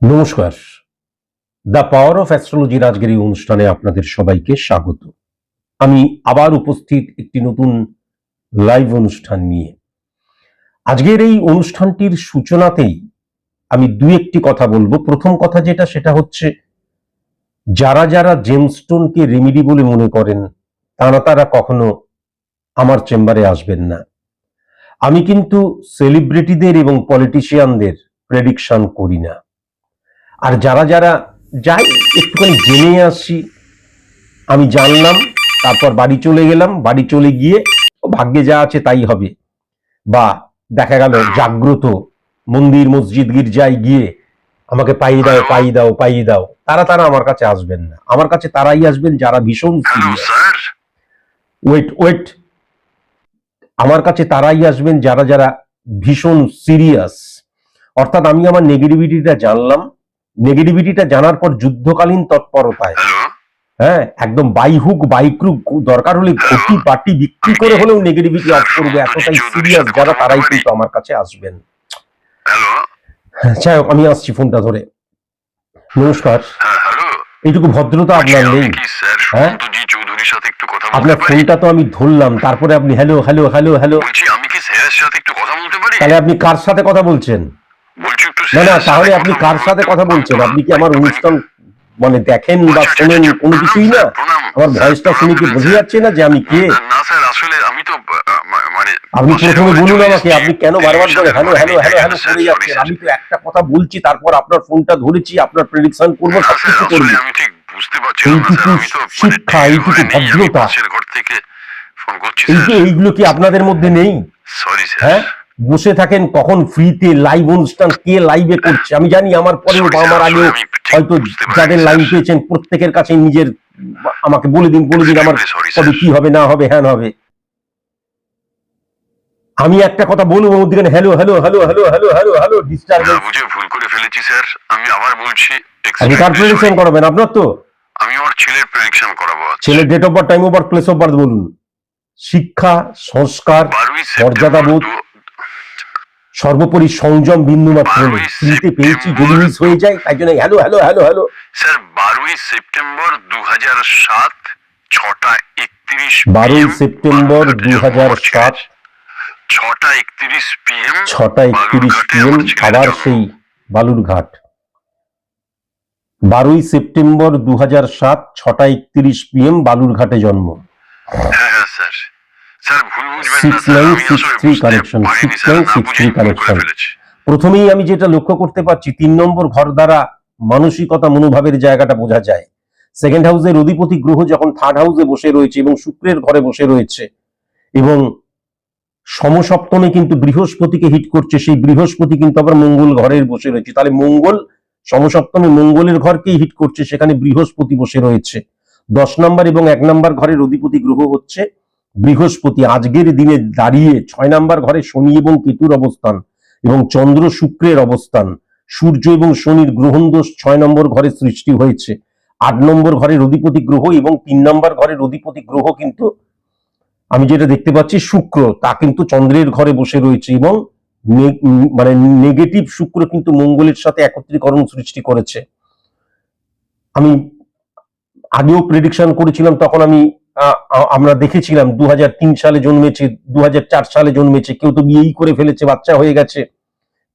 নমস্কার। The power of অ্যাস্ট্রোলজির আজকের এই অনুষ্ঠানে আপনাদের সবাইকে স্বাগত। আমি আবার উপস্থিত একটি নতুন লাইভ অনুষ্ঠান নিয়ে। আজকের এই অনুষ্ঠানটির সূচনাতেই আমি দুই একটি কথা বলবো। প্রথম কথা যেটা, সেটা হচ্ছে যারা যারা জেমস্টোনকে রেমিডি বলে মনে করেন তারা কখনো আমার চেম্বারে আসবেন না। আমি কিন্তু সেলিব্রিটিদের এবং পলিটিশিয়ানদের প্রেডিকশন করি না। আর যারা যারা যাই একটুখানি জেনে আসি, আমি জানলাম, তারপর বাড়ি চলে গেলাম, বাড়ি চলে গিয়ে ভাগ্যে যা আছে তাই হবে, বা দেখা গেল জাগ্রত মন্দির মসজিদ গির্জায় গিয়ে আমাকে পাইয়ে দাও পাইয়ে দাও পাইয়ে দাও, তারা আমার কাছে আসবেন না। আমার কাছে তারাই আসবেন যারা ভীষণ সিরিয়াস। ওয়েট ওয়েট আমার কাছে তারাই আসবেন যারা যারা ভীষণ সিরিয়াস। অর্থাৎ আমি আমার নেগেটিভিটিটা জানলাম, নেগেটিভিটিটা জানার পর যুদ্ধকালীন তৎপরতায়, হ্যাঁ, একদম বাই হুক বাই ক্রুক, দরকার হলে ঘটি পাটি বিক্রি করে হলেও নেগেটিভিটি অফ করবে, এতটাই সিরিয়াস যারা, তারাই কিন্তু আমার কাছে আসবেন। যাই হোক, আমি আসছি ফোনটা ধরে। নমস্কার। এইটুকু ভদ্রতা আপনার নেই? হ্যাঁ, আপনার ফোনটা তো আমি ধরলাম, তারপরে আপনি হ্যালো হ্যালো হ্যালো হ্যালো। তাহলে আপনি কার সাথে কথা বলছেন? না না, তাহলে আপনি কার সাথে কথা বলছেন? আপনি কি আমার অনুষ্ঠান মানে দেখেন বা শোনেন? কোনো কিছুই না। আমার ভয়েসটা শুনে কি বোঝা যাচ্ছে না যে আমি কে? না স্যার, আসলে আমি তো আপনি প্রথমে বলুন আমাকে, আপনি কেন বারবার করে হ্যালো হ্যালো হ্যালো হ্যালো করে যাচ্ছেন? আমি তো একটা কথা বলছি, তারপর আপনার ফোনটা ধরেছি, আপনার প্রেডিকশন করবো, সবকিছু করবো। আমি ঠিক বুঝতে পারছি না এইটুকু শিক্ষা, এইটুকু ভদ্রতা, ঘর থেকে ফোন করছি। এইগুলো কি আপনাদের মধ্যে নেই? Sorry sir. হ্যাঁ, বসে থাকেন কখন ফ্রিতে লাইভ অনুষ্ঠান, কে লাইভে করছে আমি জানি। আমার পরেও বা আমার আগেও হয়তো যাদের লাইন পেয়েছেন প্রত্যেকের কাছে নিজের আমাকে বলে দিন আমার কবে কি হবে না হবে, হ্যাঁ হবে। আমি একটা কথা বলবো, মধ্যখানে hello hello hello hello hello hello hello disturbance. বুঝে ভুল করে ফেলেছি স্যার, আমি আবার বলছি। আপনি কার প্রেডিকশন করাবেন? আপনার তো? আমি আমার ছেলের প্রেডিকশন করাবো। ছেলের date of birth, time of birth, place of birth বলুন। শিক্ষা, সংস্কার, মর্যাদাবোধ, সর্বোপরি সংযম বিন্দুমাত্র নেই। চিনতে পেয়েছি, যদি মিস হয়ে যায় তাই জন্য hello hello hello hello. Sir 12ই সেপ্টেম্বর 2007, 6:31 12ই সেপ্টেম্বর 2007, 6:31 PM, 6:31 PM, আবার সেই বালুরঘাট। 12ই সেপ্টেম্বর 2007, 6:31 PM, বালুরঘাটে জন্ম। হ্যাঁ স্যার। স্যার ভুল বুঝবেন না, 6963 কানেকশন, 6963 কানেকশন। প্রথমেই আমি যেটা লক্ষ্য করতে পারছি, 3 নম্বর ঘর দ্বারা মানসিকতা, মনোভাবের জায়গাটা বোঝা যায়। সেকেন্ড হাউসের অধিপতি গ্রহ যখন থার্ড হাউসে বসে রয়েছে এবং শুক্রের ঘরে বসে রয়েছে এবং সমসপ্তমে কিন্তু বৃহস্পতিকে হিট করছে, সেই বৃহস্পতি কিন্তু আবার মঙ্গল ঘরের বসে রয়েছে। তাহলে মঙ্গল সমসপ্তমে মঙ্গলের ঘরকেই হিট করছে, সেখানে বৃহস্পতি বসে রয়েছে। 10 নম্বর এবং 1 নম্বর ঘরের অধিপতি গ্রহ হচ্ছে বৃহস্পতি। আজকের দিনে দাঁড়িয়ে 6 নম্বর ঘরে শনি এবং কেতুর অবস্থান এবং চন্দ্র শুক্রের অবস্থান, সূর্য এবং শনির গ্রহণ দোষ 6 নম্বর ঘরে সৃষ্টি হয়েছে। 8 নম্বর ঘরের অধিপতি গ্রহ এবং 3 নম্বর ঘরের অধিপতি গ্রহ কিন্তু আমি যেটা দেখতে পাচ্ছি শুক্র, তা কিন্তু চন্দ্রের ঘরে বসে রয়েছে এবং মানে নেগেটিভ শুক্র কিন্তু মঙ্গলের সাথে একত্রীকরণ সৃষ্টি করেছে। আমি আগেও প্রেডিকশন করেছিলাম, তখন আমরা দেখেছিলাম 2003 সালে জন্মেছে, 2004 সালে জন্মেছে, কেউ তো বিয়েই করে ফেলেছে, বাচ্চা হয়ে গেছে,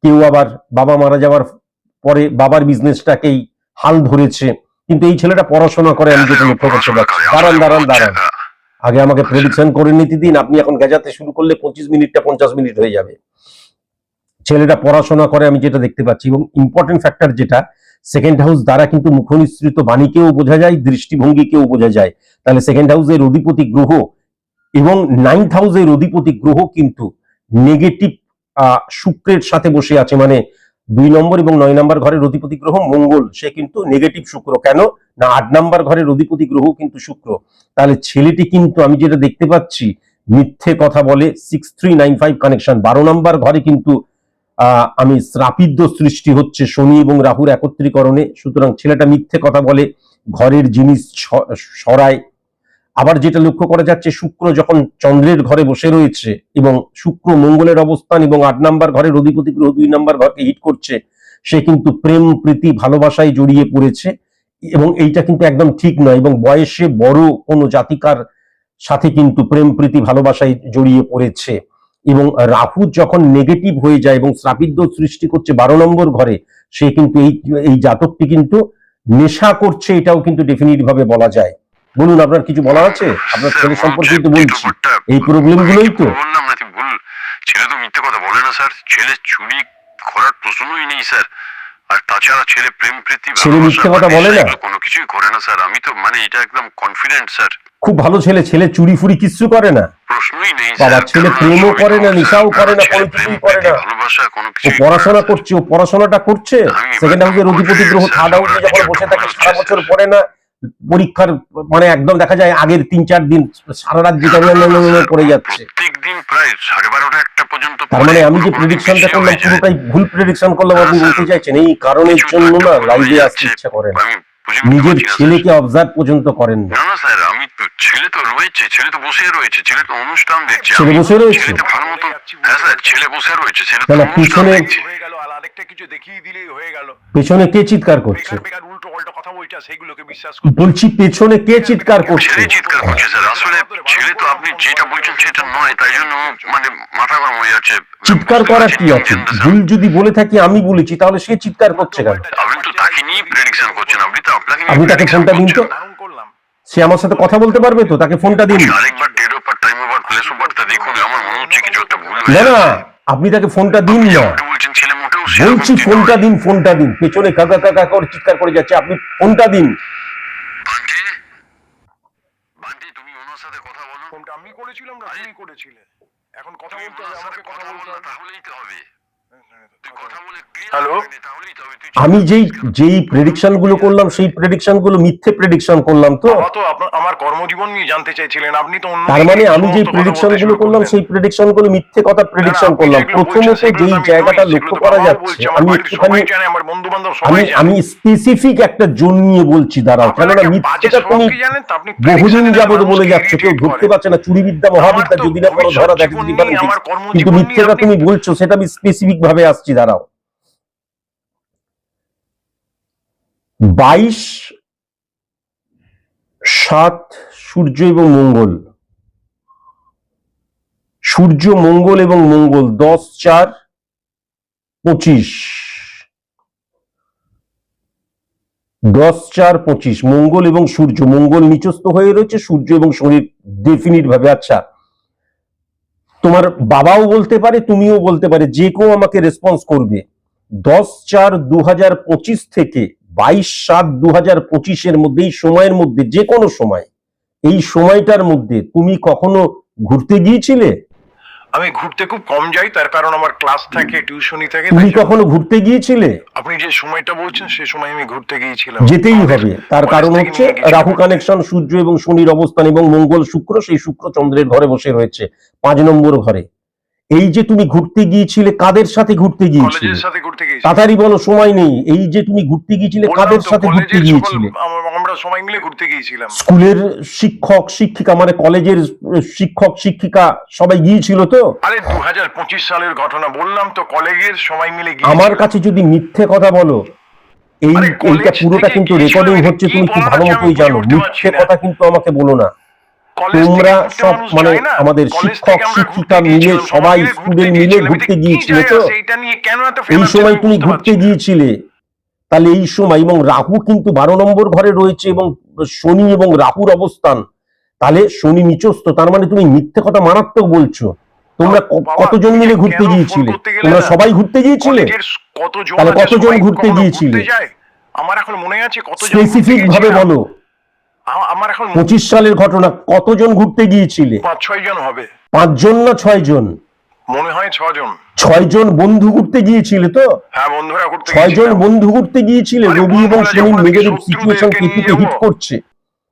কেউ আবার বাবা মারা যাওয়ার পরে বাবার বিজনেসটাকেই হাল ধরেছে। কিন্তু এই ছেলেটা পড়াশোনা করে, আমি যেটা লক্ষ্য করতে পারছি। দাঁড়ান, আগে আমাকে প্রেডিকশন করে নিতে দিন। আপনি এখন গেজাতে শুরু করলে 25 মিনিটটা 50 মিনিট হয়ে যাবে। ছেলেটা পড়াশোনা করে, আমি যেটা দেখতে পাচ্ছি। এবং ইম্পর্টেন্ট ফ্যাক্টর যেটা, সেকেন্ড হাউস দ্বারা কিন্তু মুখনিসৃত বাণীকেও বোঝা যায়, দৃষ্টিভঙ্গিকেও বোঝা যায়। তাহলে সেকেন্ড হাউসের অধিপতি গ্রহ এবং 9th হাউসের অধিপতি গ্রহ কিন্তু নেগেটিভ শুক্রের সাথে বসে আছে। মানে 2 নম্বর এবং 9 নম্বর ঘরের অধিপতি গ্রহ মঙ্গল, সে কিন্তু নেগেটিভ শুক্র। কেন না, 8 নম্বর ঘরের অধিপতি গ্রহ কিন্তু শুক্র। তাহলে ছেলেটি কিন্তু আমি যেটা দেখতে পাচ্ছি মিথ্যে কথা বলে। 6395 কানেকশন, 12 নম্বর ঘরে কিন্তু আমি শ্রাপিদ্য সৃষ্টি হচ্ছে শনি এবং রাহুর একত্রীকরণে। সুতরাং ছেলেটা মিথ্যে কথা বলে, ঘরের জিনিস সরায়। আবার যেটা লক্ষ্য করা যাচ্ছে, শুক্র যখন চন্দ্রের ঘরে বসে রয়েছে এবং শুক্র মঙ্গলের অবস্থান এবং 8 নম্বর ঘরের অধিপতি গ্রহ 2 নম্বর ঘরকে হিট করছে, সে কিন্তু প্রেম প্রীতি ভালোবাসায় জড়িয়ে পড়েছে, এবং এইটা কিন্তু একদম ঠিক নয়। এবং বয়সে বড় কোনো জাতিকার সাথে কিন্তু প্রেম প্রীতি ভালোবাসায় জড়িয়ে পড়েছে। এবং রাহু যখন নেগেটিভ হয়ে যায় এবং শ্রাপিত দোষ সৃষ্টি করছে 12 নম্বর ঘরে, সে কিন্তু এই জাতকটি কিন্তু নেশা করছে, এটাও কিন্তু ডেফিনিট ভাবে বলা যায়। বলুন, আপনার কিছু বলার আছে? আপনার ছেলে সম্পর্কে তো বলছি, এই প্রবলেমগুলোই তো বললাম নাকি ভুল? ছেলে তো মিথ্যে কথা বলে না স্যার, ছেলে চুরি করার প্রশ্নই নেই স্যার। আর তাছাড়া ছেলে প্রেম প্রীতি ছেলে মিথ্যে কথা বলে না, কোনো কিছুই করে না স্যার। আমি তো মানে এটা একদম কনফিডেন্ট স্যার। খুব ভালো ছেলে, ছেলে চুরি ফুরি কিচ্ছু করে না প্রশ্নই নেই বাবা। স্যার। ছেলে প্রেমও করে না, নেশাও করে না, কোনো কিছুই করে না। ভালোবাসা কোনো ও কিছু পড়াশোনা করছে, ও পড়াশোনাটা করছে। সেকেন্ড হাউসের অধিপতি গ্রহ থার্ড হাউসে যখন বসে থাকে সারা বছর পড়ে না, পরীক্ষার মানে একদম দেখা যায় আগের 3-4 দিন সারা রাত যেটা পড়ে যাচ্ছে। প্রত্যেকদিন প্রায় 12:30 একটা পর্যন্ত। তার মানে আমি যে প্রেডিকশনটা করলাম পুরোটাই ভুল প্রেডিকশন করলাম, আপনি বলতে চাইছেন? এই কারণের জন্য না লাইভে আসতে ইচ্ছা করে না, নিজের ছেলেকে অবজার্ভ পর্যন্ত করেন না। না না স্যার, আমি ছেলে তো রয়েছে, ছেলে তো বসে রয়েছে, ছেলে তো অনুষ্ঠান দেখছে। ছেলে বসে রয়েছে? ছেলে তো ভালো মতো, হ্যাঁ স্যার, ছেলে বসে রয়েছে, ছেলে তো না, অনুষ্ঠান পিছনে দেখছে। হয়ে গেল, আর আরেকটা কিছু দেখিয়ে দিলেই হয়ে গেল। পেছনে কে চিৎকার করছে? বেকার বেকার উল্টো পাল্টা কথা বলছে, সেগুলোকে বিশ্বাস করতে বলছি পেছনে কে চিৎকার করছে? ছেলে চিৎকার করছে স্যার। আসলে ছেলে তো আপনি যেটা বলছেন সেটা নয়, তাই জন্য মানে মাথা গরম হয়ে যাচ্ছে। চিৎকার করার কি আছে? ভুল যদি বলে থাকি আমি বলেছি, তাহলে সে চিৎকার করছে কেন? আপনি তো তাকে নিয়ে প্রেডিকশন করছেন, আপনি তো আপনাকে আপনি তাকে ফোনটা দিন তো, ধারণ করলাম। সে আমার সাথে কথা বলতে পারবে তো, তাকে ফোনটা দিন। আরেকবার date over time over place ওভারটা দেখুন, আমার মনে হচ্ছে কিছু একটা ভুল না হয়ে না, যাচ্ছে। আপনি তাকে ফোনটা দিন না, যেমনটা বলছেন ছেলে মোটেও সেরকম বলছি ঠিক ফোনটা নয়। দিন, ফোনটা দিন। পেছনে কাকা কাকা করে চিৎকার করে যাচ্ছে, আপনি ফোনটা দিন। বান্টি, বান্টি তুমি ওনার সাথে কথা বলো। ফোনটা আমি করেছিলাম না তুমি করেছিলে? এখন কথা তুমি বলতে ওনার হবে, সাথে আমাকে কথা কথা বলতে বলো, হবে। তাহলেই তো হবে। তুই কথা বলে ক্লিয়ার হ্যালো? করে নে, তাহলেই তো হবে। তুই আমি যেই প্রেডিকশন গুলো করলাম সেই প্রেডিকশন গুলো মিথ্যে প্রেডিকশন করলাম তো। বাবা তো আমার কর্মজীবন নিয়ে জানতে চাইছিলেন, আপনি তো অন্য তার মানে আমি যে সমস্ত কথা প্রেডিকশন বলতে গুলো শুরু করলাম করলেন। সেই প্রেডিকশন গুলো মিথ্যে কথা প্রেডিকশন আপনি করলাম। যেগুলো বলছেন প্রথমত সেগুলো তো যেই আমি জায়গাটা নই, লক্ষ্য সেগুলো তো করা বাবাও যাচ্ছে, বলছে, আমার আমি বাড়ির একটুখানি সবাই জানে, আমার বন্ধু বান্ধব আমি সবাই জানে। আমি স্পেসিফিক একটা জোন নিয়ে বলছি, দাঁড়াও। আপনারা কেননা কি মিথ্যেটা বাজে তুমি সবই জানেন তো, আপনি বহুদিন prediction যাবত দেন, বলে মানুষকে যাচ্ছ, কেউ irritate ধরতে করেন। পারছে না। চুরিবিদ্যা মহাবিদ্যা আমার তো যদি না করো ধরা, দ্যাট ইজ ভবিষ্যৎ জীবন ডিফারেন্ট নিয়ে, থিংস। আমার কর্মজীবন কিন্তু নিয়ে মিথ্যেটা আপনি- তুমি বলছো, সেটা আমি স্পেসিফিক ভাবে আসছি, দাঁড়াও। 22/7 সূর্য এবং মঙ্গল, সূর্য মঙ্গল এবং মঙ্গল 10/4/25, 10/4/25 মঙ্গল এবং সূর্য। মঙ্গল নিচস্থ হয়ে রয়েছে, সূর্য এবং শনি ডেফিনিট ভাবে। আচ্ছা, তোমার বাবাও বলতে পারে, তুমিও বলতে পারে, যে কেউ আমাকে রেসপন্স করবে। 10/4/2025 থেকে 22/7/2025 এর মধ্যে, এই সময়ের মধ্যে, যে কোনো সময়, এই সময়টার মধ্যে তুমি কখনো ঘুরতে গিয়েছিলে? আমি ঘুরতে খুব কম যাই, তার কারণ আমার ক্লাস থাকে, টিউশনি থাকে। তুমি তাই জন্য- কখনো ঘুরতে গিয়েছিলে? আপনি যে সময়টা বলছেন সে সময় আমি ঘুরতে গিয়েছিলাম। যেতেই হবে, তার কলেজ কারণ থেকে হচ্ছে নিয়ে গেছিল রাহু ঘুরতে। কানেকশন, সূর্য এবং শনির অবস্থান, এবং মঙ্গল শুক্র, সেই শুক্র চন্দ্রের ঘরে বসে রয়েছে 5 নম্বর ঘরে। এই যে তুমি ঘুরতে গিয়েছিলে, কাদের সাথে ঘুরতে গিয়েছিলে? কলেজের সাথে ঘুরতে গিয়েছি। তাড়াতাড়ি বলো, সময় নেই। এই যে তুমি ঘুরতে গিয়েছিলে, বললাম কাদের তো, সাথে ঘুরতে কলেজের গিয়েছিলে? আমরা সবাই মিলে ঘুরতে গিয়েছিলাম। স্কুলের শিক্ষক শিক্ষিকা, মানে কলেজের শিক্ষক শিক্ষিকা সবাই গিয়েছিল তো? আরে 2025 সালের ঘটনা বললাম তো, কলেজের সবাই মিলে আমার গিয়েছিলাম। কাছে যদি মিথ্যে কথা বলো, আরে কলেজ এইটা পুরোটা থেকে কিন্তু গিয়েছিল, রেকর্ডিং এটা হচ্ছে, কি তুমি খুব বলার ভালো আছে আমি মতোই বুঝে জানো। উঠতে পারছি মিথ্যে না। কথা কিন্তু আমাকে বলো না। কলেজ থেকে তোমরা ঘুরতে সব মানুষ মানে যায় না? আমাদের কলেজ শিক্ষক থেকে আমরা শিক্ষিকা ঘুরতে মিলে গিয়েছিলাম, সবাই মিলে ঘুরতে স্টুডেন্ট মিলে গিয়েছিলাম। ঘুরতে এতে কি গিয়েছিলে যায় তো? আসে? এটা নিয়ে কেন এত এই ফেলাতে সময় আমি তুমি বুঝতে ঘুরতে পারছি না। গিয়েছিলে, তাহলে এই সময়, এবং রাহু কিন্তু 12 নম্বর ঘরে রয়েছে, এবং শনি এবং রাহুর অবস্থান, তাহলে শনি নিচস্থ। তার মানে তুমি মিথ্যে কথা মারাত্মক বলছো। তোমরা বাবা, কতজন মিলে ঘুরতে কেন ফোন গিয়েছিলে? করতে গেলে তোমরা না? সবাই ঘুরতে গিয়েছিলে? কলেজের কতজন তাহলে আছে, কতজন সবাই ঘুরতে কখনো গিয়েছিলে? ঘুরতে যায়? আমার এখন মনে আছে কতজন ঘুরতে স্পেসিফিক ভাবে গিয়েছিলাম। বলো। আমার এখন 25 সালের ঘটনা, কতজন ঘুরতে গিয়েছিলে? 5-6 জন হবে, 5 জন না 6 জন? মনে হয় 6 জন। 6 জন বন্ধু ঘুরতে গিয়েছিলে তো? হ্যাঁ, বন্ধুরা ঘুরতে 6 জন গিয়েছিলাম। বন্ধু ঘুরতে গিয়েছিলে। আরে রবি এবং বন্ধুরা শনির যখন নেগেটিভ শত্রুদেরকে সিচুয়েশন নিয়ে কেতুকে যাবো। হিট করছে,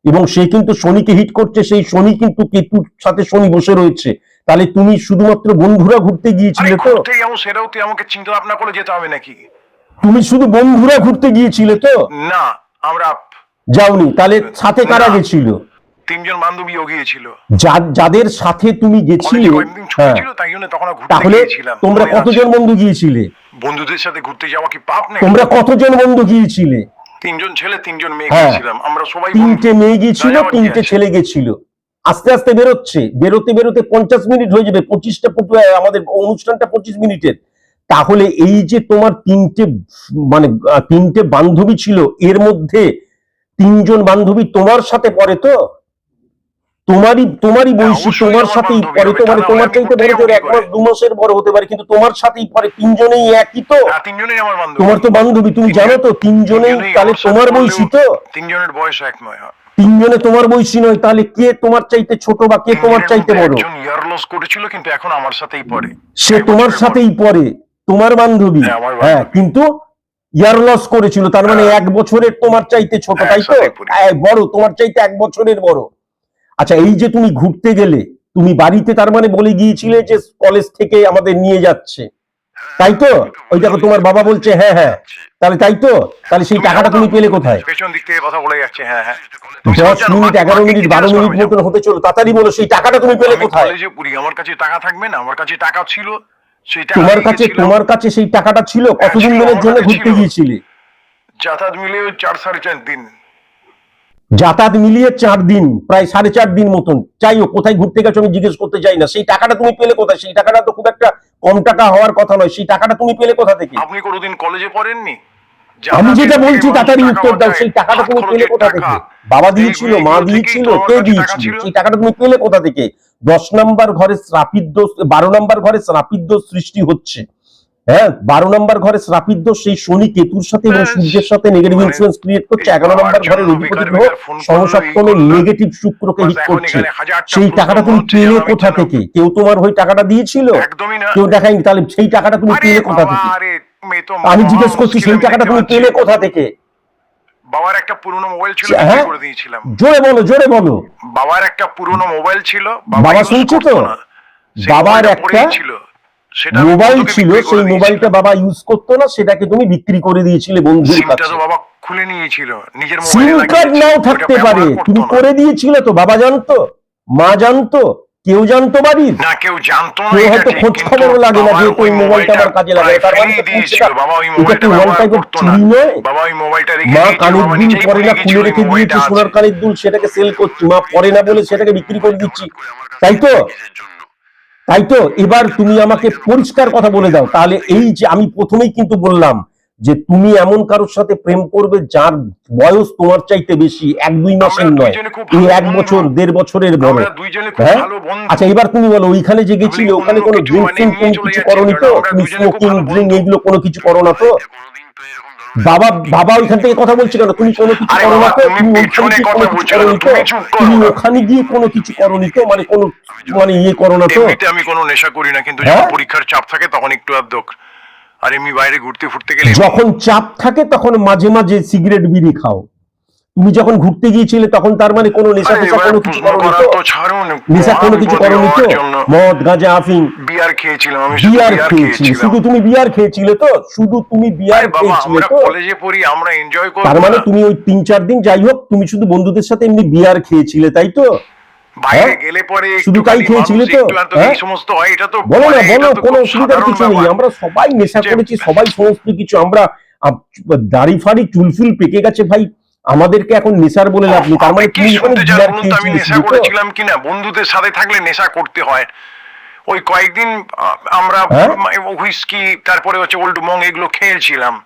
এবং সে কিন্তু শনিকে হিট করছে। সেই শনি কিন্তু কেতুর সাথে শনি বসে রয়েছে। তাহলে তুমি শুধুমাত্র বন্ধুরা ঘুরতে আরে গিয়েছিলে তো? ঘুরতে যাবো সেটাও তুই আমাকে চিন্তা ভাবনা করে যেতে হবে নাকি? তুমি শুধু বন্ধুরা ঘুরতে গিয়েছিলে তো? না, আমরা যাওনি? তাহলে সাথে কারা না। গেছিল? তিনজন বান্ধবীও গিয়েছিল। যাদের সাথে তুমি গেছিলে, কলেজে কয়েকদিন ছুটি হ্যাঁ, ছিল, তাই জন্য তখন ঘুরতে তাহলে গিয়েছিলাম। তোমরা মনে কতজন আছে? বন্ধু গিয়েছিলে? বন্ধুদের সাথে ঘুরতে যাওয়া কি পাপ নেই? তোমরা কতজন বন্ধু গিয়েছিলে? তিনজন ছেলে তিনজন মেয়ে হ্যাঁ, গিয়েছিলাম, আমরা সবাই তিনটে মেয়ে গিয়েছিল, যাওয়ার কি তিনটে আছে? ছেলে গেছিল। আস্তে আস্তে বেরোচ্ছে, বেরোতে বেরোতে 50 মিনিট হয়ে যাবে। 25টা আমাদের অনুষ্ঠানটা 25 মিনিটের। তাহলে এই যে তোমার তিনটে মানে তিনটে বান্ধবী ছিল, এর মধ্যে তিনজন বান্ধবী তোমার সাথে পড়ে তো, তোমারই বয়সী, অবশ্যই তোমার আমার সাথেই বান্ধবী পড়ে হবে, তো, তা মানে না তোমার হলে আমি চাইতে বড় ঘুরতে জোর যাবো 1 কি মাস করে? 2 মাসের বড় হতে পারে, কিন্তু তোমার সাথেই পড়ে, তিনজনেই একই তো। হ্যাঁ, তিনজনেই আমার বান্ধবী। তোমার তো বান্ধবী, তুমি জানো তো তিনজনেই তাহলে আমার সাথে তোমার পড়লেও বয়সী তো। তিনজনের বয়স এক নয়। হ্যাঁ। তিনজনে তোমার বয়সী নয়, তাহলে কে তোমার চাইতে ছোট বা কে তোমার তিনজনের চাইতে মধ্যে বড়? একজন ইয়ার লস করেছিল, কিন্তু এখন আমার সাথেই পড়ে। সে এক তোমার বছরের সাথেই পড়ে, তোমার বান্ধবী। হ্যাঁ, আমার বান্ধবী। হ্যাঁ, কিন্তু ইয়ার লস করেছিল, তার মানে হ্যাঁ। 1 বছরের তোমার চাইতে ছোট, হ্যাঁ, তাই তো? একসাথেই পড়ি। বড়, তোমার চাইতে 1 বছরের বড়। আচ্ছা, এই যে তুমি ঘুরতে গেলে, তুমি বাড়িতে তার মানে বলে গিয়েছিলে যে কলেজ থেকে আমাদের নিয়ে যাচ্ছে, তাই তো? ওই দেখো তোমার বাবা বলছে হ্যাঁ হ্যাঁ, তাহলে তাই তো? তাহলে সেই টাকাটা তুমি পেলে কোথায়? পেছন দিক থেকে কথা বলে যাচ্ছে। হ্যাঁ হ্যাঁ। 10 মিনিট 11 মিনিট 12 মিনিট মতন হতে চলো, তাড়াতাড়ি বলো সেই টাকাটা তুমি পেলে আমি কোথায়? কলেজে পড়ি, আমার কাছে টাকা থাকবে না? আমার কাছে টাকা ছিল, সেই টাকা তোমার দিয়ে কাছে গেছিলাম। তোমার কাছে সেই টাকাটা ছিল? কতদিন ছিল, দিনের আমার জন্য কাছে ঘুরতে ছিল। গিয়েছিলে? যাতায়াত মিলে 4-4.5 দিন। যাতায়াত মিলিয়ে 4 দিন, প্রায় 4.5 দিন মতন। যাই হোক, কোথায় ঘুরতে গেছো আমি জিজ্ঞেস করতে চাই না। সেই টাকাটা তুমি পেলে কোথায়? সেই টাকাটা তো খুব একটা কম টাকা হওয়ার কথা নয়। সেই টাকাটা তুমি পেলে কোথা থেকে? আপনি কোনোদিন কলেজে পড়েননি? আমি যেটা যাতায়াতের বলছি থেকে তাড়াতাড়ি মানুষ উত্তর টাকা দাও, পাঠায়, সেই টাকাটা হাত তুমি পেলে খরচের কোথা টাকা। থেকে? বাবা দিয়েছিল, মা এইগুলো থেকেই দিয়েছিল, তো আমার কে কাছে টাকা দিয়েছিল? ছিল। সেই টাকাটা তুমি পেলে কোথা থেকে? 10 নাম্বার ঘরে শ্রাপিত দোষ, 12 নাম্বার ঘরে শ্রাপিত দোষ সৃষ্টি হচ্ছে। হ্যাঁ, 12 নাম্বার ঘরে শ্রাপিত দোষ সেই শনি কেতুর সাথে এবং ব্যাস, সূর্যের সাথে নেগেটিভ মানে ইনফ্লুয়েন্স ক্রিয়েট করছে। এই 11 নাম্বার বাবার ঘরের জন্য অধিপতি বেকার গ্রহ বেকার ফোন করলো, সমসপ্তমে এই করলো। নেগেটিভ শুক্রকে বাস হিট এখন করছে। এখানে হাজারটা সেই প্রশ্ন টাকাটা তুমি মনে হচ্ছে পেলে যেন আমি কোথা যেন- থেকে? কেউ তোমার হয়ে টাকাটা দিয়েছিল? একদমই না। কেউ দেখায়নি, তাহলে সেই টাকাটা তুমি আরে পেলে কোথা বাবা, থেকে? আরে তুমি তো আমি মহা জিজ্ঞেস করছি মুশকিল, সেই আমি টাকাটা দেখতে তুমি পাচ্ছি। পেলে কোথা থেকে? বাবার একটা পুরনো মোবাইল ছিল, বিক্রি হ্যাঁ, করে দিয়েছিলাম। জোরে বলো, জোরে বলো। বাবার একটা পুরনো মোবাইল ছিল, বাবা use শুনছে করতো তো? না। সেই বাবার মোবাইলটা একটা পড়েই ছিল, সেটা আমি মোবাইল বন্ধুকে ছিল, বিক্রি করে সেই মোবাইলটা দিয়েছিলাম। বাবা ইউজ করতো না, সেটাকে তুমি বিক্রি করে দিয়েছিলে বন্ধুর সিমটা কাছে। তো বাবা খুলে নিয়েছিল, নিজের সিম মোবাইলে কার্ড লাগিয়েছে, নাও ওটা থাকতে ব্যবহার পারে, করতো তুমি না। করে দিয়েছিলে তো? বাবা জানতো, মা জানতো, কেউ জানতো বাড়ির? না, কেউ জানতো না, কেউ এটা হয়তো ঠিক, খোঁজ কিন্তু খবরও লাগে না, বাবার যেহেতু ওই ওই মোবাইলটা আমার কাজে লাগে। প্রায় তার মানে ফেলেই তো দিয়েছিল। বাবা ওই এটা মোবাইলটা কি ওয়ান ব্যবহার টাইপ অফ করতো না। চুরি নয়? বাবা ওই মোবাইলটা রেখে মা দিয়েছিল, কানের বাবা দুল নিজেই পরে ভুলে না, গেছিল খুলে ওই রেখে মোবাইলটা দিয়েছি, আছে। সোনার কানের দুল, সেটাকে সেল করছি। মা পরে না বলে সেটাকে বিক্রি করে দিচ্ছি, তাই তো? তাই তো? এবার তুমি আমাকে পরিষ্কার কথা বলে দাও, তাহলে এই যে আমি প্রথমেই কিন্তু বললাম যে তুমি এমন কারোর সাথে প্রেম করবে যার বয়স তোমার চাইতে বেশি, 1-2 মাসের আমরা নয়, দুইজনে খুব এই ভালো 1 বছর বন্ধু। 1.5 বছরের বড়। আমরা দুইজনে খুব হ্যাঁ, ভালো বন্ধু। আচ্ছা, এবার তুমি বলো, ওইখানে যে গেছিলে আপনি ওখানে অন্য কোনো কিছু ড্রিঙ্ক মানে ফ্রিঙ্ক নিয়ে কোনো চলে কিছু যাচ্ছেন করনি কেন? তো? আমরা তুমি দুইজনে খুব স্মোকিং ভালো ড্রিঙ্ক বন্ধু। এগুলো কোনো কিছু করো না তো? বাবা বাবা ওইখান থেকে কথা বলছে কেন? তুমি কোনো কিছু আরে করো না বাবা, তো? তুমি তুমি ওখানে পেছনে গিয়ে কথা কোনো কিছু বলছো কেন? করনি তো? তুমি চুপ করো তুমি না। ওখানে গিয়ে কোনো কিছু করনি তো? মানে কোনো মানে ইয়ে করো না তো? এমনিতে আমি কোনো নেশা করি না, কিন্তু হ্যাঁ? যখন পরীক্ষার চাপ থাকে তখন একটু আধটু। আর এমনি বাইরে ঘুরতে ফুরতে গেলে যখন চাপ থাকে তখন মাঝে মাঝে সিগারেট বিড়ি খাও। তুমি যখন ঘুরতে গিয়েছিলে তখন তার মানে কোনো নেশা আরে ফেশা এবার কোনো কিছু প্রশ্ন করনি করা তো? তো ছাড়ুন, নেশা কোনো কিছু মহাবিপদে করনি তো? হওয়ার জন্য মদ গাঁজা আফিং বিয়ার খেয়েছিলাম, আমি শুধু বিয়ার বিয়ার খেয়েছিলে? খেয়েছিলাম। শুধু তুমি বিয়ার খেয়েছিলে তো? শুধু তুমি বিয়ার আরে বাবা, খেয়েছিলে আমরা তো? কলেজে পড়ি, আমরা এনজয় করব তার মানে না? তুমি ওই 3-4 দিন, যাই হোক, তুমি শুধু বন্ধুদের সাথে এমনি বিয়ার খেয়েছিলে, তাই তো? বাইরে হ্যাঁ? গেলে পরে শুধু তাই একটুখানি খেয়েছিলে মানুষ তো? একটু আধটু হ্যাঁ? এই সমস্ত হয়, এটা তো বলো না, মানে বলো, এটা তো কোনো খুব অসুবিধার সাধারণ কিছু নেই। ব্যাপার। আমরা সবাই নেশা যে- করেছি, সবাই সমস্ত কিছু। আমরা দাড়ি ফাড়ি চুলফুল পেকে গেছে ভাই, আমাদেরকে এখন নেশার বলে লাভ নেই। তার আপনি মানে কি তুমি ওখানে শুনতে চান বিয়ার বলুন তো? আমি খেয়েছিলে নেশা শুধু তো? করেছিলাম কিনা? বন্ধুদের সাথে থাকলে নেশা করতে হয়। ওই কয়েকদিন আমরা হ্যাঁ? হুইস্কি, তারপরে হচ্ছে ওল্ড মং, এগুলো খেয়েছিলাম।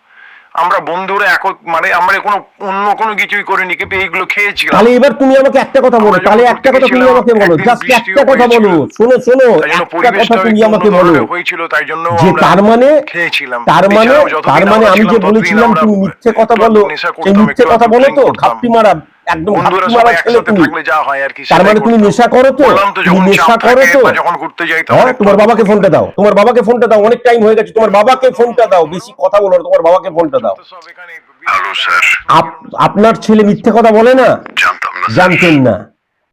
আমরা বন্ধুরা মানে আমরা কোনো অন্য কোনো কিছুই করিনি, কিন্তু এইগুলো খেয়েছিলাম। তাহলে এবার তুমি আমাকে একটা কথা বলো, আমরা যখন তাহলে ঘুরতে একটা কথা তুমি গেছিলাম, আমাকে বলো, একদিন জাস্ট বৃষ্টিও একটা কথা বলো, হয়েছিল। শোনো শোনো, তাই জন্য একটা কথা পরিবেশটা তুমি একটু আমাকে অন্য বলো, ধরনের হয়েছিল, তাই জন্য যে আমরা তার মানে খেয়েছিলাম। তার মানে এছাড়াও যতদিন তার মানে আমরা আমি যে ছিলাম, ততদিন বলেছিলাম আমরা তুমি মিথ্যে কথা একটু বলো, নেশা সেই করতাম, মিথ্যে একটু কথা আধটু বলো drink তো? করতাম। ঘাপটি মারা, একদম বন্ধুরা ঘাপটি মারা সবাই ছেলে একসাথে তুমি। থাকলে যা হয় আর কি, তার সেটাই মানে তুমি করতাম। নেশা করো তো? বললাম তো, তুমি যখন নেশা চাপ করো থাকে তো? বা যখন ঘুরতে যাই তখন হ্যাঁ, একটু তোমার আধটু বাবাকে করি। ফোনটা দাও, তোমার বাবাকে ফোনটা দাও, অনেক টাইম হয়ে গেছে, তোমার বাবাকে ফোনটা দাও, বেশি কথা বলো না, তোমার বাবাকে ফোনটা দাও। সব এখানে হ্যালো স্যার, আপনার ছেলে মিথ্যে কথা বলে না? জানতাম না স্যার, জানতেন না।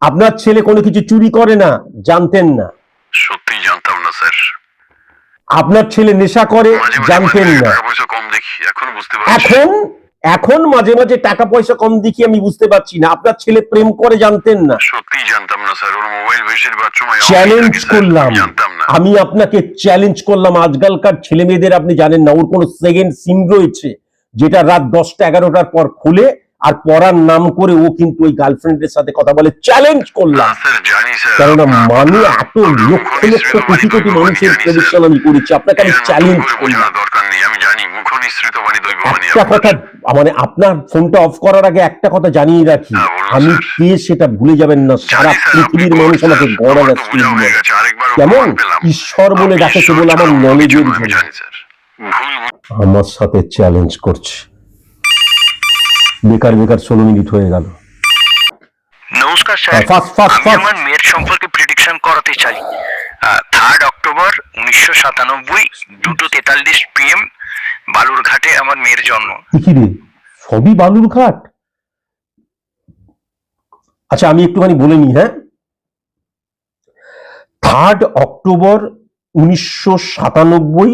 আপনার ছেলে কোনো কিছু চুরি করে না? জানতেন না। সত্যি জানতাম না স্যার। আপনার ছেলে নেশা করে? মাঝে মাঝে জানতেন মাঝে না। টাকা পয়সা কম দেখি, এখন বুঝতে পারছি। এখন এখন মাঝে মাঝে টাকা পয়সা কম দেখি আমি বুঝতে পারছি না আপনার ছেলে প্রেম করে জানতেন না। সত্যি জানতাম না স্যার, ওর মোবাইল বেশিরভাগ সময় off ই চ্যালেঞ্জ থাকে, স্যার। করলাম, আমি জানতাম না। আমি আপনাকে চ্যালেঞ্জ করলাম। আজকালকার ছেলে মেয়েদের আপনি জানেন না, ওর কোনো সেকেন্ড সিম রয়েছে যেটা রাত 10টা 11টার পর খুলে আর পড়ার নাম করে ও কিন্তু ওই গার্লফ্রেন্ডের সাথে কথা বলে। চ্যালেঞ্জ না করলাম, স্যার, জানি স্যার। কেননা আপনার মানে কথা- এত আপনার লক্ষ লক্ষ মুখনিসৃত কোটি কোটি বাণী মানুষের জানি, স্যার। প্রেডিকশন আমি করেছি, আপনাকে আমি এর নতুন চ্যালেঞ্জ করে করলাম। বোঝানোর দরকার নেই, আমি জানি মুখনিসৃত বাণী দৈববাণী একটা আপনার। কথা মানে আপনার ফোনটা অফ করার আগে একটা কথা জানিয়ে রাখি, হ্যাঁ, বলুন, আমি স্যার। কে সেটা ভুলে যাবেন না। সারা জানি স্যার, আপনি পৃথিবীর গড, মানুষ স্যার। আমাকে গড আমার আর তো বোঝা হয়ে গেছে, আরেকবার কেমন প্রমাণ পেলাম। ঈশ্বর বলে আপনি ডাকে ঈশ্বর কেবল আমার ছাড়া অন্য কিছু নলেজের নয়, আমি জন্য। জানি স্যার। ভুল আমার সাথে চ্যালেঞ্জ করছে। বেকার বেকার 16 মিনিট হয়ে গেল। নমস্কার স্যার, ফার্স্ট ফার্স্ট আমি ফার্স্ট আমার মেয়ের সম্পর্কে প্রেডিকশন করাতে চাই। 3 অক্টোবর 1997, 2:43 PM, বালুরঘাটে আমার মেয়ের জন্ম। কি রে, সবই বালুরঘাট? আচ্ছা আমি একটুখানি বলে নিই। হ্যাঁ, 3 অক্টোবর 1997,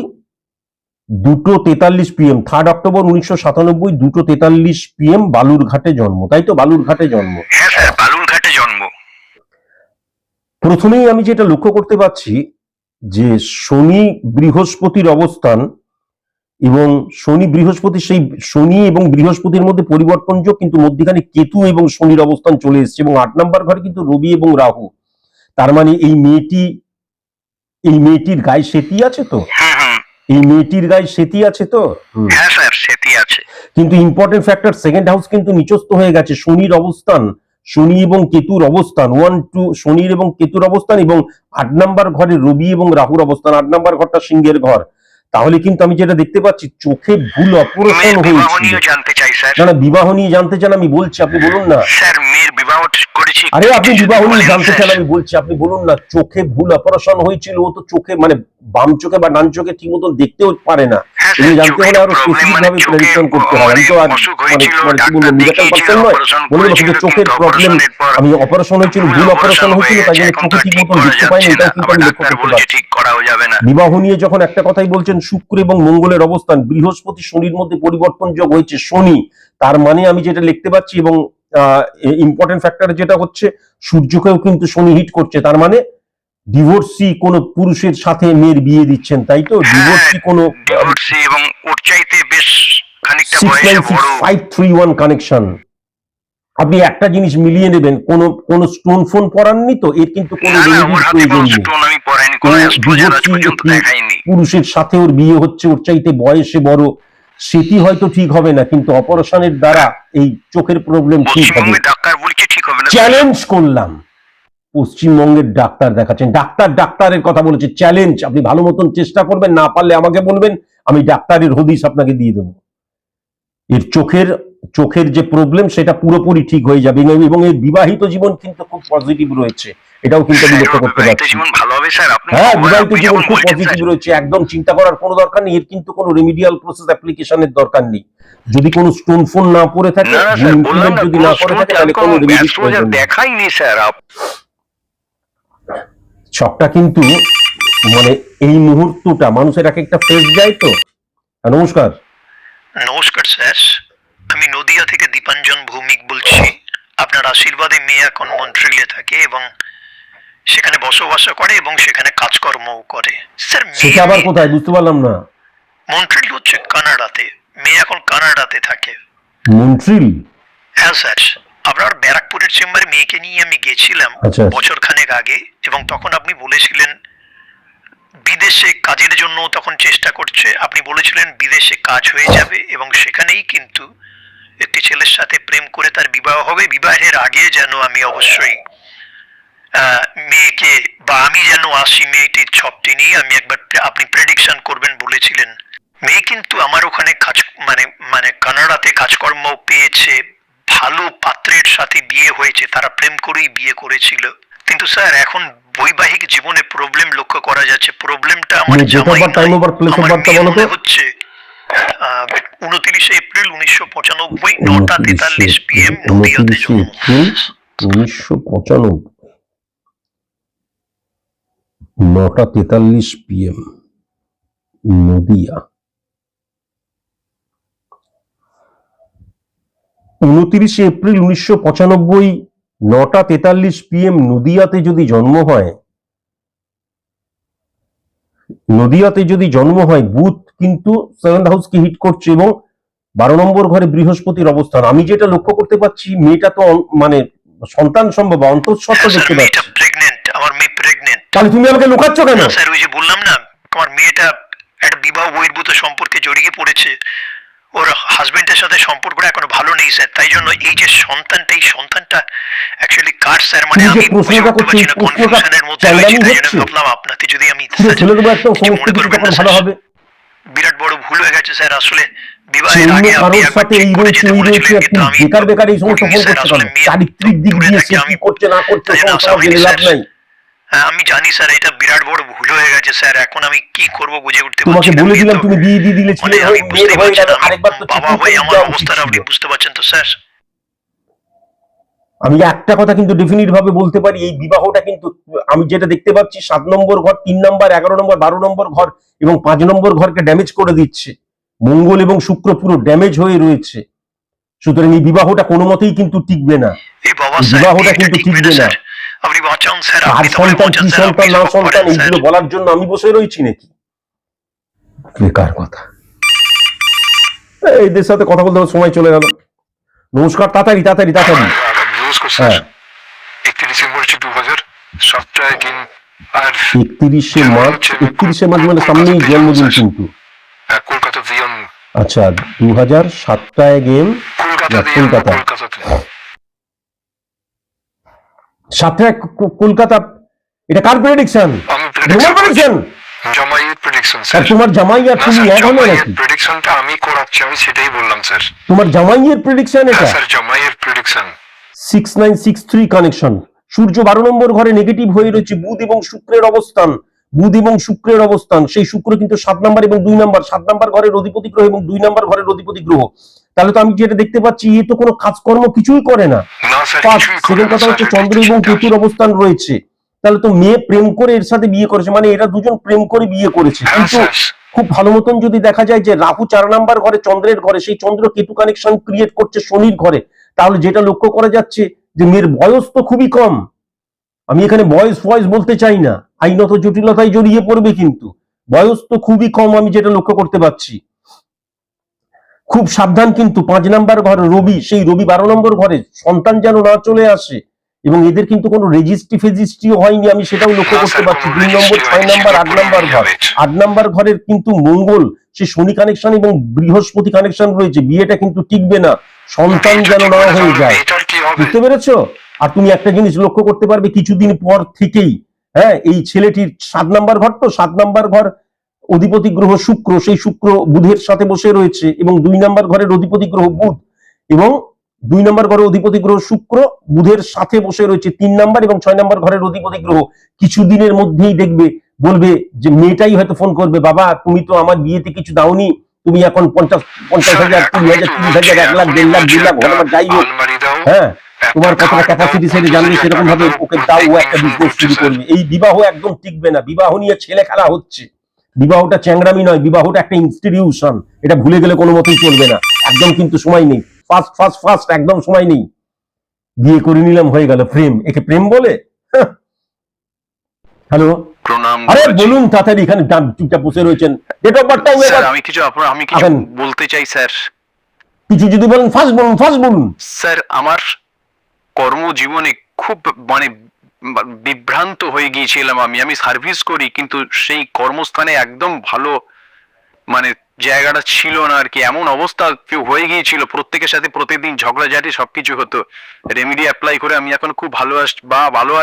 2:43 PM। 3 অক্টোবর 1997, 2:43 PM, বালুরঘাটে জন্ম, তাই তো? বালুরঘাটে জন্ম। হ্যাঁ স্যার, বালুরঘাটে জন্ম। প্রথমেই আমি যেটা লক্ষ্য করতে পারছি যে শনি বৃহস্পতির অবস্থান এবং সেই শনি এবং বৃহস্পতির মধ্যে পরিবর্তন যোগ, কিন্তু মধ্যখানে কেতু এবং শনির অবস্থান চলে এসেছে এবং 8 নম্বর ঘরে কিন্তু রবি এবং রাহু। তার মানে এই মেয়েটির গায়ে সেতি আছে তো? এই মেয়েটির গায়ে সেতি আছে তো? হ্যাঁ স্যার, সেটি আছে। কিন্তু ইম্পর্টেন্ট ফ্যাক্টর, সেকেন্ড হাউস কিন্তু নিচস্থ হয়ে গেছে। শনির অবস্থান, শনি এবং কেতুর অবস্থান, 1 2 শনির এবং কেতুর অবস্থান এবং 8 নম্বর ঘরে রবি এবং রাহুর অবস্থান। 8 নম্বর ঘরটা সিংহের ঘর। তাহলে কিন্তু আমি যেটা দেখতে পাচ্ছি, চোখে ভুল অপারেশন মেয়ের বিবাহ হয়েছিল। নিয়ে জানতে চাই স্যার। না না, বিবাহ নিয়ে জানতে চান, আমি বলছি, আপনি বলুন না। স্যার, মেয়ের বিবাহ করেছি। আরে আপনি কিছু বিবাহ নিয়ে বলেন, জানতে স্যার। চান, আমি বলছি, আপনি বলুন না। চোখে ভুল অপারেশন হয়েছিল, ও তো চোখে মানে বাম চোখে বা ডান চোখে ঠিক মতন দেখতেও পারে না। হ্যাঁ এগুলো স্যার, জানতে হলে আরো চোখের স্পেসিফিক problem, ভাবে চোখের প্রেডিকশন করতে হয়। আমি তো আর অসুখ হয়েছিল, কি বলবো, ডাক্তার মিরাকেল দেখিয়েছিল, পার্সন নয়। অপারেশন বলুন না, করেছিল, চোখের কিন্তু প্রবলেম, অপারেশনের পর আমি অপারেশন হয়েছিল, ভুল অপারেশন হয়েছিল, তাই জন্য এখন চোখে তো ঠিক ঠিক মতন করা দেখতে পাইনি, যাচ্ছে এটাও না। কিন্তু আবার আমি লক্ষ্য ডাক্তার করতে বলছে পারছি। ঠিক করাও যাবে না। বিবাহ নিয়ে যখন একটা কথাই বলছেন, শুক্র এবং মঙ্গলের অবস্থান, বৃহস্পতি শনির মধ্যে পরিবর্তন যোগ হয়েছে শনি, তার মানে আমি যেটা লিখতে পাচ্ছি, এবং ইম্পর্টেন্ট ফ্যাক্টর যেটা হচ্ছে, সূর্যকেও কিন্তু শনি হিট করছে। তার মানে ডিভোর্সি কোন পুরুষের সাথে মেয়ের বিয়ে দিচ্ছেন, তাই তো? ডিভোর্সি কোন ডিভোর্সি এবং ওর চাইতে বেশ খানিকটা বয়সে বড়। 6966531 কানেকশন। আপনি একটা জিনিস মিলিয়ে নেবেন, কোন স্টোন ফোন পরাননি তো? এর কিন্তু কোনো না না, রেমেডির ওর হাতে প্রয়োজন কোনো নেই। স্টোন আমি পরাইনি, কোনো অ্যাস্ট্রোলজার আজ ডিভোর্সি পর্যন্ত একটি দেখাইনি। পুরুষের সাথে ওর বিয়ে হচ্ছে, ওর চাইতে বয়সে বড়, সেটি হয়তো ঠিক হবে না, কিন্তু অপারেশনের দ্বারা এই চোখের প্রবলেম ঠিক হবে। পশ্চিমবঙ্গে ডাক্তার বলছে ঠিক হবে না। চ্যালেঞ্জ করলাম। পশ্চিমবঙ্গের ডাক্তার দেখাচ্ছেন, ডাক্তারের কথা বলেছে, চ্যালেঞ্জ। আপনি ভালো মতন চেষ্টা করবেন, না পারলে আমাকে বলবেন, আমি ডাক্তারের হদিস আপনাকে দিয়ে দেবো। এর চোখের যে প্রবলেম সেটা পুরোপুরি ঠিক হয়ে যাবে এবং এর বিবাহিত জীবন কিন্তু খুব পজিটিভ রয়েছে, এটাও কিন্তু আমি লক্ষ্য করতে বিবাহিত পারছি। জীবন ভালো হবে স্যার। আপনি হ্যাঁ, বিবাহিত আপনি জীবন যখন খুব বলছেন পজিটিভ স্যার, রয়েছে, একদম চিন্তা করার কোনো দরকার নেই। এর কিন্তু কোনো রেমিডিয়াল প্রসেস অ্যাপ্লিকেশনের দরকার নেই। যদি কোনো স্টোন ফোন না পড়ে থাকে, না না স্যার, বললাম না, যদি না করে থাকে, তাহলে কোনো রেমিডি অ্যাস্ট্রোলজার দেখাইনি স্যার। ছকটা কিন্তু মানে এই মুহূর্তটা মানুষের এক একটা ফেস যায় তো। নমস্কার। নমস্কার স্যার, আমি নদিয়া থেকে দীপাঞ্জন ভৌমিক বলছি। আপনার আশীর্বাদে মেয়ে এখন মন্ট্রিলে থাকে এবং সেখানে বসবাস করে এবং সেখানে কাজকর্মও করে। স্যার, সেটা আবার কোথায়, বুঝতে পারলাম না। মন্ট্রিল হচ্ছে কানাডাতে। মেয়ে এখন কানাডাতে থাকে। মন্ট্রিল? হ্যাঁ স্যার, আপনার ব্যারাকপুরের চেম্বারে মেয়েকে নিয়ে আমি গেছিলাম আচ্ছা। বছর খানেক আগে, এবং তখন আপনি বলেছিলেন বিদেশে কাজের জন্য তখন চেষ্টা করছে। আপনি বলেছিলেন বিদেশে কাজ হয়ে যাবে এবং সেখানেই কিন্তু একটি ছেলের সাথে প্রেম করে তার বিবাহ হবে। বিবাহের আগে যেন আমি অবশ্যই মেয়েকে বা আমি যেন আসি মেয়েটির ছকটি নিয়ে, আমি একবার আপনি প্রেডিকশন করবেন বলেছিলেন। মেয়ে কিন্তু আমার ওখানে কাজ মানে কানাডাতে কাজকর্ম পেয়েছে, ভালো পাত্রের সাথে বিয়ে হয়েছে, তারা প্রেম করেই বিয়ে করেছিল। কিন্তু স্যার এখন বৈবাহিক জীবনে প্রবলেম লক্ষ্য করা যাচ্ছে। প্রবলেমটা আমার জামাই নয়, আমার মেয়ে মনে হচ্ছে। 29 এপ্রিল 1995, 9:43 PM, নদিয়াতে জন্ম। 1995, 9:43 PM, নদিয়া। 29 এপ্রিল 1995 9:43 PM নদিয়াতে যদি জন্ম হয় বুধ কিন্তু 7th হাউসকে হিট করছে এবং 12 নম্বর ঘরে বৃহস্পতির অবস্থান। আমি যেটা লক্ষ্য করতে পারছি মেয়েটা তো মানে সন্তান সম্ভব অন্তঃসত্ত্বা হ্যাঁ, স্যার, দেখতে মেয়েটা পাচ্ছি। প্রেগনেন্ট, আমার মেয়ে প্রেগনেন্ট। তাহলে তুমি আমাকে লুকাচ্ছ কেন? না স্যার, ওই যে বললাম না, আমার মেয়েটা একটা বিবাহ বহির্ভূত সম্পর্কে জড়িয়ে পড়েছে, ওর হাজবেন্ডের সাথে সম্পর্কটা এখনো ভালো নেই স্যার, তাই জন্য এই যে সন্তানটা, এই সন্তানটা অ্যাকচুয়ালি কার স্যার, মানে তুমি যে আমি বুঝে প্রশ্নটা উঠতে করছো, পারছি এই না, প্রশ্নটা কনফিউশনের মধ্যে চ্যাংড়ামি রয়েছি, তাই জন্য হচ্ছে। ভাবলাম আপনাকে যদি আমি পুরো ছেলে দেবো একদম, কিছু সমস্ত মনে কিছু করবেন তখন না ভালো স্যার। হবে। বিরাট বড় ভুল হয়ে গেছে স্যার, আসলে যে বিবাহের অন্য আগে আপনি কারোর একবার সাথে চেক এই করে রয়েছে যেতে ওই রয়েছে, বলেছিলেন, কিন্তু আমি বেকার বেকার এই সমস্ত করিনি ফোন স্যার, করছে আসলে কেন? মেয়ে চারিত্রিক দিক দূরে দিয়ে থাকে, সে আমি কি করছে না করছে তাই জন্য আসা সমস্যা হয়নি জেনে লাভ স্যার। নাই। হ্যাঁ, আমি জানি স্যার, এটা বিরাট বড় ভুল হয়ে গেছে স্যার, এখন আমি কি করব বুঝে উঠতে তোমাকে পারছি না। বলে দিলাম কিন্তু তুমি বিয়ে দিয়ে দিলে, মানে ছেলে আমি হয়ে মেয়ের বুঝতেই হয়ে পারছি গেল, না, আমি আরেকবার তো বাবা চেকিং হয়ে করে আমার দেওয়া উচিত অবস্থাটা ছিল। আপনি বুঝতে পারছেন তো স্যার। আমি একটা কথা কিন্তু ডেফিনিট ভাবে বলতে পারি, এই বিবাহটা কিন্তু আমি যেটা দেখতে পাচ্ছি 7 নম্বর ঘর, 3 নম্বর, 11 নম্বর, 12 নম্বর ঘর এবং 5 নম্বর ঘরকে ড্যামেজ করে দিচ্ছে। মঙ্গল এবং শুক্র পুরো ড্যামেজ হয়ে রয়েছে, সুতরাং এই বিবাহটা কোনো মতেই কিন্তু টিকবে না। এই বাবা এই স্যার, বিবাহটা এটা কিন্তু টিকবে টিকবে না না। স্যার, আপনি বাঁচান স্যার, কার আপনি তো আমায় সন্তান, বাঁচান কি স্যার, আপনি সন্তান না সব সন্তান পারেন স্যার। এইগুলো বলার জন্য আমি বসে রয়েছি নাকি? বেকার কথা। এদের সাথে কথা বলতে আমার সময় চলে গেল। নমস্কার, তাড়াতাড়ি তাড়াতাড়ি তাড়াতাড়ি। নমস্কার হ্যাঁ, স্যার, 31 মার্চ 2000 7টায় দিন আর 31শে মার্চ। 31শে মার্চ মানে সামনেই জন্মদিন কিন্তু। কলকাতা ভিয়ন, আচ্ছা, 2007টায় গেম কলকাতা, কলকাতাতে 7টায় কলকাতা। এটা কার প্রেডিকশন? আমি তোমার প্রেডিকশন? জামাইয়ের প্রেডিকশন আর স্যার। তোমার জামাই আর না তুমি স্যার, এক হবে জামাইয়ের নাকি? প্রেডিকশনটা আমি করাচ্ছি, আমি সেটাই বললাম স্যার। তোমার জামাইয়ের প্রেডিকশন হ্যাঁ এটা? স্যার, জামাইয়ের প্রেডিকশন। 6963 কানেকশন। সূর্য 12 নম্বর ঘরে নেগেটিভ হয়ে রয়েছে, বুধ এবং শুক্রের অবস্থান, বুধ এবং শুক্রের অবস্থান। সেই শুক্র কিন্তু 7 নম্বর এবং 2 নম্বর, 7 নম্বর ঘরের অধিপতি গ্রহ এবং 2 নম্বর ঘরের অধিপতি গ্রহ। তাহলে তো আমি যেটা দেখতে পাচ্ছি, এ তো কোনো কাজকর্ম কিছুই করে না। না স্যার, ফার্স্ট, কিছুই করে সেকেন্ড না কথা হচ্ছে স্যার, চন্দ্র এটা এবং চিন্তা। কেতুর অবস্থান রয়েছে। তাহলে তো মেয়ে প্রেম করে এর সাথে বিয়ে করেছে, মানে এরা দুজন প্রেম করে বিয়ে করেছে। হ্যাঁ কিন্তু স্যার, খুব ভালো মতন যদি দেখা যায় যে রাহু 4 নাম্বার ঘরে চন্দ্রের ঘরে, সেই চন্দ্র কেতু কানেকশন ক্রিয়েট করছে শনির ঘরে, তাহলে যেটা লক্ষ্য করা যাচ্ছে যে মেয়ের বয়স তো খুবই কম। আমি এখানে বয়স বলতে চাই না, আইনত জটিলতায় জড়িয়ে পড়বে, কিন্তু বয়স তো খুবই কম আমি যেটা লক্ষ্য করতে পারছি। খুব সাবধান কিন্তু। 5 নাম্বার ঘরে রবি, সেই রবি 12 নম্বর ঘরে, সন্তান যেন না চলে আসে। এবং এদের কিন্তু কোনো রেজিস্ট্রি ফেজিস্ট্রিও হয়নি, আমি সেটাও লক্ষ্য না করতে স্যার, পারছি। কোনো 2 নম্বর, registry 6 হয়নি, নাম্বার, সেটা 8 নাম্বার ঘর, পুরো 8 নাম্বার ঘরের কিন্তু মঙ্গল, সে শনি কানেকশন এবং বৃহস্পতি কানেকশন রয়েছে। বিয়েটা কিন্তু টিকবে না, সন্তান যেন না হয়ে যায়। এটার কি হবে? বুঝতে পেরেছো? আর তুমি একটা জিনিস লক্ষ্য করতে পারবে কিছুদিন পর থেকেই, হ্যাঁ, এই ছেলেটির 7 নাম্বার ঘর, তো 7 নাম্বার ঘর অধিপতি গ্রহ শুক্র, সেই শুক্র বুধের সাথে বসে রয়েছে এবং 2 নাম্বার ঘরের অধিপতি গ্রহ বুধ এবং 2 নাম্বার ঘরের অধিপতি গ্রহ শুক্র বুধের সাথে বসে রয়েছে। 3 নাম্বার এবং 6 নাম্বার ঘরের অধিপতি গ্রহ কিছুদিনের মধ্যেই দেখবে বলবে যে, মেয়েটাই হয়তো ফোন করবে, বাবা তুমি তো আমার বিয়েতে কিছু দাওনি, তুমি এখন 50,000, 20,000, 30,000, 1 লাখ, 1.5 লাখ, 2 লাখ, whatever যাই হোক, আলমারি দাও, হ্যাঁ, তোমার একটা কতটা খাট ক্যাপাসিটি দাও, সেটা জানলে 50,000 সেরকম ভাবে টাকা ওকে দাও, দাও, ও প্রত্যেক একটা দিন বিজনেস ফোন শুরু করছে, করবে। এই বিবাহ একদম টিকবে না, বিবাহ নিয়ে ছেলে খেলা হচ্ছে। বিবাহটা চ্যাংড়ামি নয়, বিবাহটা একটা ইনস্টিটিউশন, এটা ভুলে গেলে কোনো মতেই চলবে না। একদম কিন্তু সময় নেই, ফাস্ট একদম সময় নেই। বিয়ে করে নিলাম হয়ে গেল প্রেম, একে প্রেম বলে? হ্যালো, প্রণাম। আরে বলুন তাড়াতাড়ি, এখানে চুপচাপ বসে রয়েছেন। Date of birth time sir, আমি কিছু আছেন। বলতে চাই স্যার। কিছু যদি বলেন ফার্স্ট বলুন। স্যার, আমার কর্মজীবনে খুব মানে বিভ্রান্ত হয়ে গিয়েছিলাম। আমি সার্ভিস করি, কিন্তু সেই কর্মস্থানে একদম ভালো মানে জায়গাটা ছিল না আর কি। এমন অবস্থা হয়ে গিয়েছিল, প্রত্যেকের সাথে প্রতিদিন ঝগড়াঝাটি সবকিছু হতো। রেমেডি অ্যাপ্লাই করে আমি এখন খুব ভালো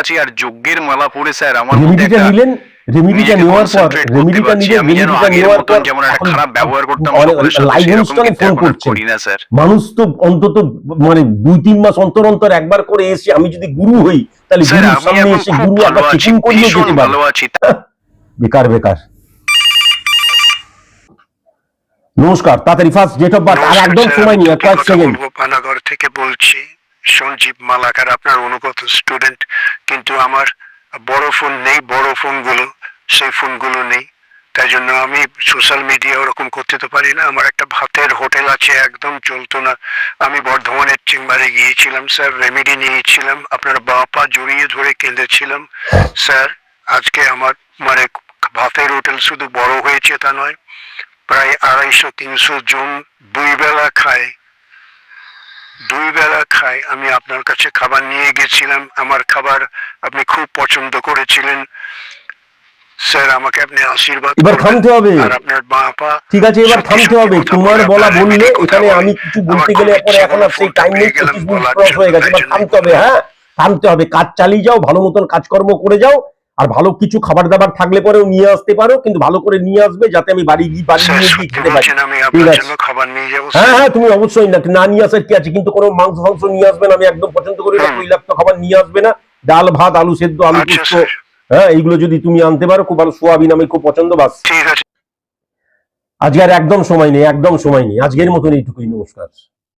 আছি। আর যজ্ঞের মালা পড়ে স্যার আমার মধ্যে রেমিডিটা একটা নিলেন, রেমিডিটা নেওয়ার পর, যেমন একটা খারাপ ব্যবহার করতাম লাইভ অনুষ্ঠানে ফোন করছেন। করি না স্যার। মানুষ তো অন্তত মানে 2-3 মাস অন্তর অন্তর একবার করে এসে, আমি যদি গুরু হই তাহলে স্যার, গুরুর আমি সামনে এখন এসে খুব গুরু ভালো একবার আছি, চেকিং করিয়ে ভীষণ যেতে পারে। ভালো আছি। বেকার। নমস্কার, তাড়াতাড়ি ফার্স্ট ডেট অফ বার্থ, আর একদম সময় নেই, কয়েক সেকেন্ড। পানাগড় থেকে বলছি, সঞ্জীব মালাকার, আপনার অনুগত স্টুডেন্ট। কিন্তু আমার বড় ফোন নেই, বড় ফোনগুলো সেই ফোনগুলো নেই। তাই জন্য আমি সোশ্যাল মিডিয়া ওরকম করতে তো পারি না। আমার একটা ভাতের হোটেল আছে, একদম চলতো না। আমি বর্ধমানের চেম্বারে গিয়েছিলাম স্যার, রেমেডি নিয়েছিলাম, আপনার বাঁ পা জড়িয়ে ধরে কেঁদেছিলাম স্যার। আজকে আমার মানে ভাতের হোটেল শুধু বড় হয়েছে তা নয়, প্রায় 250-300 জন দুই বেলা খায়। আমি আপনার কাছে খাবার নিয়ে গেছিলাম, আমার খাবার আপনি খুব পছন্দ করেছিলেন স্যার। আমাকে আপনি আশীর্বাদ এবার করবেন। থামতে হবে। আর আপনার বাবা ঠিক আছে, এবার থামতে হবে। তোমার বলা বললে এখানে আমি কিছু বলতে গেলে পরে এখন আর সেই টাইম নেই, 25 মিনিট ক্রস হয়ে গেছে। এবার থামতে হবে, হ্যাঁ থামতে হবে। কাজ চালিয়ে যাও, ভালো মতন কাজকর্ম করে যাও, আর ভালো কিছু খাবার দাবার থাকলে পরেও নিয়ে আসতে পারো, কিন্তু ভালো করে নিয়ে আসবে যাতে আমি বাড়ি নিয়ে গিয়ে খেতে পারি। আমি ঠিক আপনার আছে, জন্য খাবার নিয়ে যাবো হ্যাঁ হ্যাঁ তুমি অবশ্যই না নিয়ে আসার কি আছে, কিন্তু কোনো মাংস ফাংস নিয়ে আসবে না, আমি একদম পছন্দ করি না। তৈলাক্ত খাবার নিয়ে আসবে না, ডাল ভাত আলু সেদ্ধ আলু আচ্ছা, পোস্ত, স্যার। হ্যাঁ এইগুলো যদি তুমি আনতে পারো খুব ভালো। সোয়াবিন আমি খুব পছন্দ। বাস ঠিক আছে। আজকে আর একদম সময় নেই, একদম সময় নেই। আজকের মতন এইটুকুই, নমস্কার।